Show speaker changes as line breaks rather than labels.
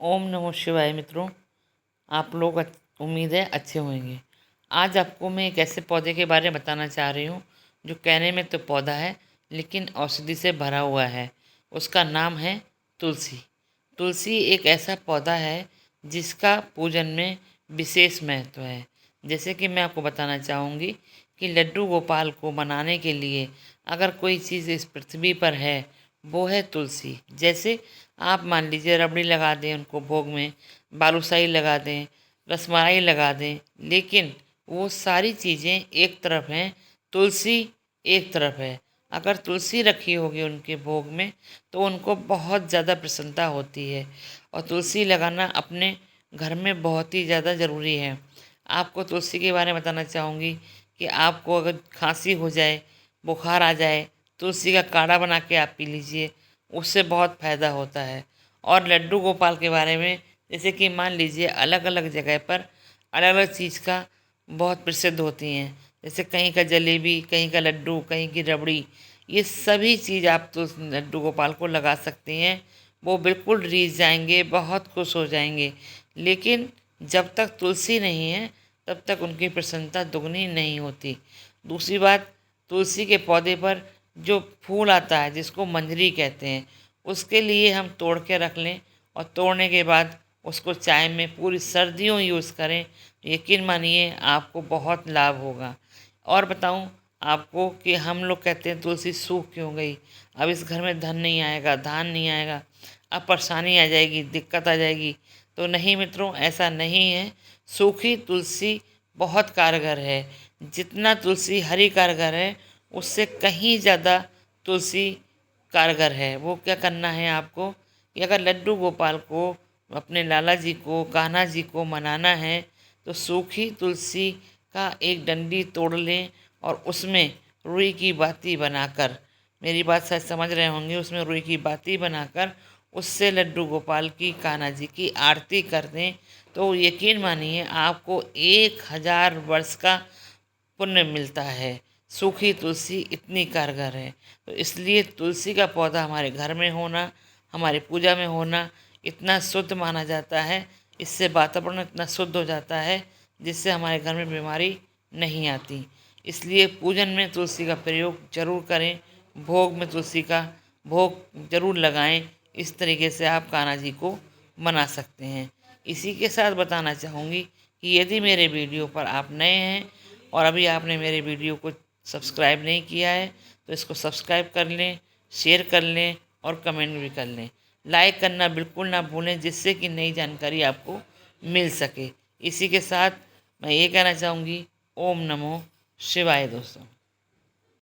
ओम नमो शिवाय मित्रों। आप लोग उम्मीद है अच्छे होंगे। आज आपको मैं एक ऐसे पौधे के बारे में बताना चाह रही हूँ जो कहने में तो पौधा है लेकिन औषधि से भरा हुआ है। उसका नाम है तुलसी। तुलसी एक ऐसा पौधा है जिसका पूजन में विशेष महत्व है। जैसे कि मैं आपको बताना चाहूँगी कि लड्डू गोपाल को मनाने के लिए अगर कोई चीज़ इस पृथ्वी पर है वो है तुलसी। जैसे आप मान लीजिए रबड़ी लगा दें उनको भोग में, बालूशाही लगा दें, रसमलाई लगा दें, लेकिन वो सारी चीज़ें एक तरफ हैं, तुलसी एक तरफ है। अगर तुलसी रखी होगी उनके भोग में तो उनको बहुत ज़्यादा प्रसन्नता होती है। और तुलसी लगाना अपने घर में बहुत ही ज़्यादा ज़रूरी है। आपको तुलसी के बारे में बताना चाहूँगी कि आपको अगर खांसी हो जाए, बुखार आ जाए, तुलसी का काढ़ा बना के आप पी लीजिए, उससे बहुत फ़ायदा होता है। और लड्डू गोपाल के बारे में, जैसे कि मान लीजिए अलग अलग जगह पर अलग अलग चीज़ का बहुत प्रसिद्ध होती हैं। जैसे कहीं का जलेबी, कहीं का लड्डू, कहीं की रबड़ी, ये सभी चीज़ आप तो लड्डू गोपाल को लगा सकती हैं। वो बिल्कुल रीझ जाएंगे, बहुत खुश हो जाएंगे। लेकिन जब तक तुलसी नहीं है तब तक उनकी प्रसन्नता दुगनी नहीं होती। दूसरी बात, तुलसी के पौधे पर जो फूल आता है जिसको मंजरी कहते हैं, उसके लिए हम तोड़ के रख लें और तोड़ने के बाद उसको चाय में पूरी सर्दियों यूज़ करें, यकीन मानिए आपको बहुत लाभ होगा। और बताऊं आपको कि हम लोग कहते हैं तुलसी सूख क्यों गई, अब इस घर में धन नहीं आएगा, धान नहीं आएगा, अब परेशानी आ जाएगी, दिक्कत आ जाएगी। तो नहीं मित्रों, ऐसा नहीं है। सूखी तुलसी बहुत कारगर है। जितना तुलसी हरी कारगर है उससे कहीं ज़्यादा तुलसी कारगर है। वो क्या करना है आपको कि अगर लड्डू गोपाल को, अपने लाला जी को, कान्हा जी को मनाना है तो सूखी तुलसी का एक डंडी तोड़ लें और उसमें रुई की बाती बनाकर, मेरी बात शायद समझ रहे होंगे, उसमें रुई की बाती बनाकर उससे लड्डू गोपाल की, कान्हा जी की आरती कर दें तो यकीन मानिए आपको 1000 वर्ष का पुण्य मिलता है। सूखी तुलसी इतनी कारगर है। तो इसलिए तुलसी का पौधा हमारे घर में होना, हमारी पूजा में होना इतना शुद्ध माना जाता है। इससे वातावरण इतना शुद्ध हो जाता है जिससे हमारे घर में बीमारी नहीं आती। इसलिए पूजन में तुलसी का प्रयोग जरूर करें, भोग में तुलसी का भोग जरूर लगाएं। इस तरीके से आप कान्हा जी को मना सकते हैं। इसी के साथ बताना चाहूँगी कि यदि मेरे वीडियो पर आप नए हैं और अभी आपने मेरे वीडियो को सब्सक्राइब नहीं किया है तो इसको सब्सक्राइब कर लें, शेयर कर लें और कमेंट भी कर लें। लाइक करना बिल्कुल ना भूलें जिससे कि नई जानकारी आपको मिल सके। इसी के साथ मैं ये कहना चाहूँगी, ओम नमो शिवाय दोस्तों।